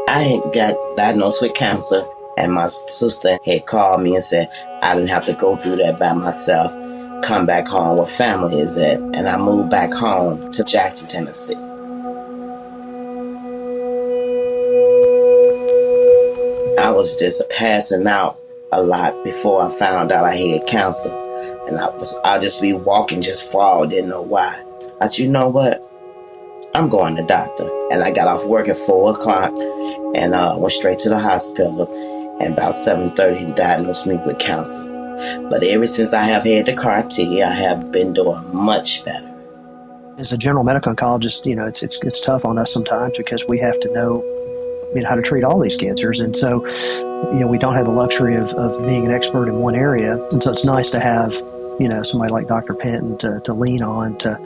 I had got diagnosed with cancer, and my sister had called me and said I didn't have to go through that by myself. Come back home where family is at. And I moved back home to Jackson, Tennessee. I was just passing out a lot before I found out I had cancer. And I'd just be walking, just fall, didn't know why. I said, you know what? I'm going to the doctor. And I got off work at 4 o'clock and went straight to the hospital. And about 7:30, he diagnosed me with cancer. But ever since I have had the CAR-T, I have been doing much better. As a general medical oncologist, it's tough on us sometimes because we have to know how to treat all these cancers. And so, we don't have the luxury of being an expert in one area. And so it's nice to have, somebody like Dr. Penton to lean on to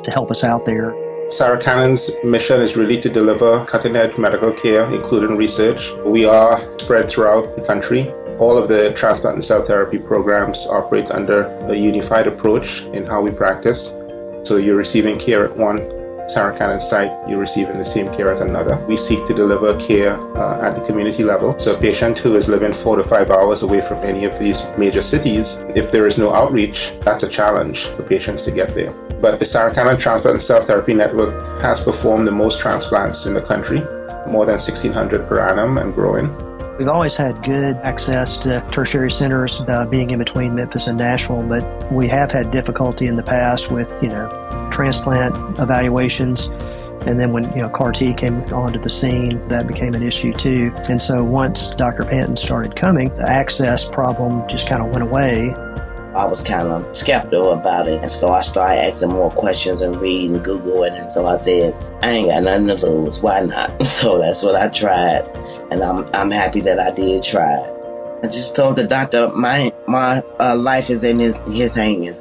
help us out there. Sarah Cannon's mission is really to deliver cutting-edge medical care, including research. We are spread throughout the country. All of the transplant and cell therapy programs operate under a unified approach in how we practice. So you're receiving care at one Sarah Cannon site, you're receiving the same care at another. We seek to deliver care at the community level. So a patient who is living 4 to 5 hours away from any of these major cities, if there is no outreach, that's a challenge for patients to get there. But the Sarah Cannon Transplant and Cell Therapy Network has performed the most transplants in the country, more than 1,600 per annum and growing. We've always had good access to tertiary centers, being in between Memphis and Nashville, but we have had difficulty in the past with, transplant evaluations. And then when, CAR-T came onto the scene, that became an issue too. And so once Dr. Penton started coming, the access problem just kind of went away. I was kind of skeptical about it, and so I started asking more questions and reading and Googling, and so I said, I ain't got nothing to lose, why not? So that's what I tried, and I'm happy that I did try. I just told the doctor, my life is in his hand.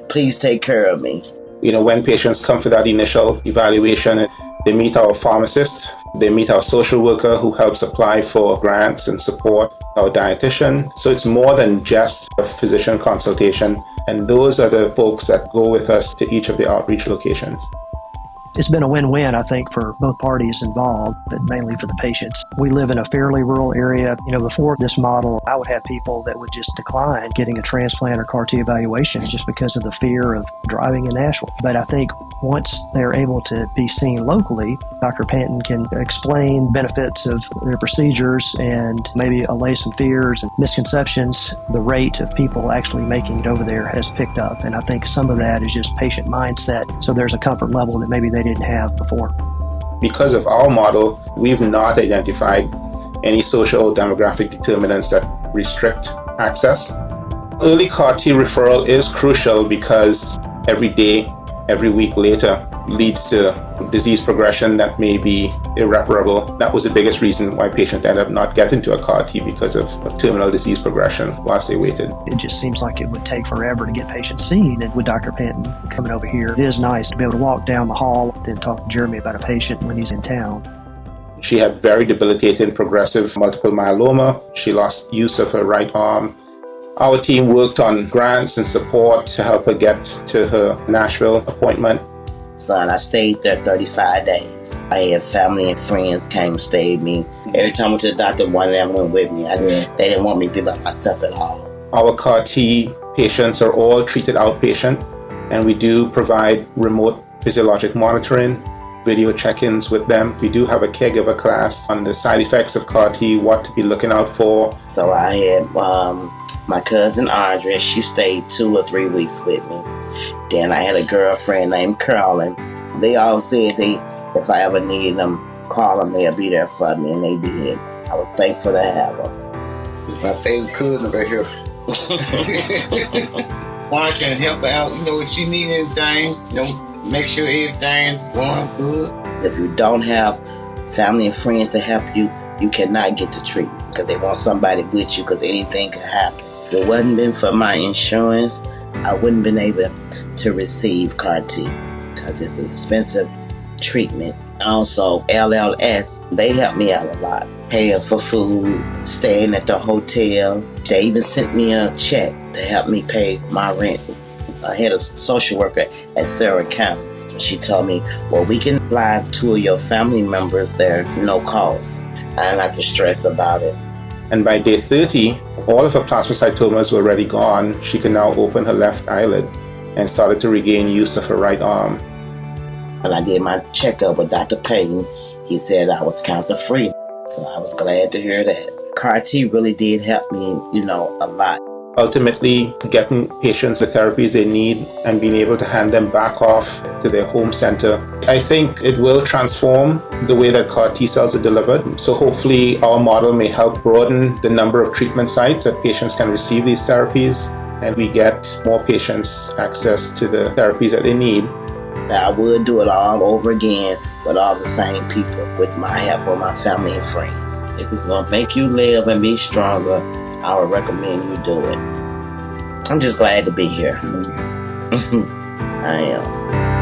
Please take care of me. When patients come for that initial evaluation, they meet our pharmacist, they meet our social worker who helps apply for grants and support, our dietitian. So it's more than just a physician consultation. And those are the folks that go with us to each of the outreach locations. It's been a win-win, I think, for both parties involved, but mainly for the patients. We live in a fairly rural area. Before this model, I would have people that would just decline getting a transplant or CAR-T evaluation just because of the fear of driving in Nashville. But I think once they're able to be seen locally, Dr. Penton can explain benefits of their procedures and maybe allay some fears and misconceptions. The rate of people actually making it over there has picked up, and I think some of that is just patient mindset. So there's a comfort level that maybe they didn't have before. Because of our model, we've not identified any social demographic determinants that restrict access. Early CAR-T referral is crucial because every day, every week later leads to disease progression that may be irreparable. That was the biggest reason why patients ended up not getting to a CAR-T, because of terminal disease progression whilst they waited. It just seems like it would take forever to get patients seen. And with Dr. Penton coming over here, it is nice to be able to walk down the hall and talk to Jeremy about a patient when he's in town. She had very debilitating progressive multiple myeloma. She lost use of her right arm. Our team worked on grants and support to help her get to her Nashville appointment. Son, I stayed there 35 days. I had family and friends came and stayed with me. Every time I went to the doctor, one of them went with me. They didn't want me to be by myself at all. Our CAR-T patients are all treated outpatient, and we do provide remote physiologic monitoring, video check-ins with them. We do have a caregiver class on the side effects of CAR-T, what to be looking out for. So I had my cousin Audrey, she stayed 2 or 3 weeks with me. Then I had a girlfriend named Carolyn. They all said if I ever needed them, call them, they'll be there for me, and they did. I was thankful to have them. This is my favorite cousin right here. Why can't help her out? If she need anything, make sure everything's going good. If you don't have family and friends to help you, you cannot get the treatment because they want somebody with you because anything could happen. If it wasn't been for my insurance, I wouldn't been able to receive CAR-T because it's an expensive treatment. Also, LLS, they helped me out a lot. Paying for food, staying at the hotel. They even sent me a check to help me pay my rent. I had a social worker at Sarah County. She told me, well, we can fly 2 of your family members there, no cost. I didn't have to stress about it. And by day 30, all of her plasmacytomas were already gone. She could now open her left eyelid and started to regain use of her right arm. When I did my checkup with Dr. Payton, he said I was cancer-free. So I was glad to hear that. CAR-T really did help me, a lot. Ultimately, getting patients the therapies they need and being able to hand them back off to their home center. I think it will transform the way that CAR T cells are delivered. So hopefully our model may help broaden the number of treatment sites that patients can receive these therapies, and we get more patients access to the therapies that they need. I would do it all over again with all the same people, with my help, with my family and friends. If it's going to make you live and be stronger, I would recommend you do it. I'm just glad to be here. I am.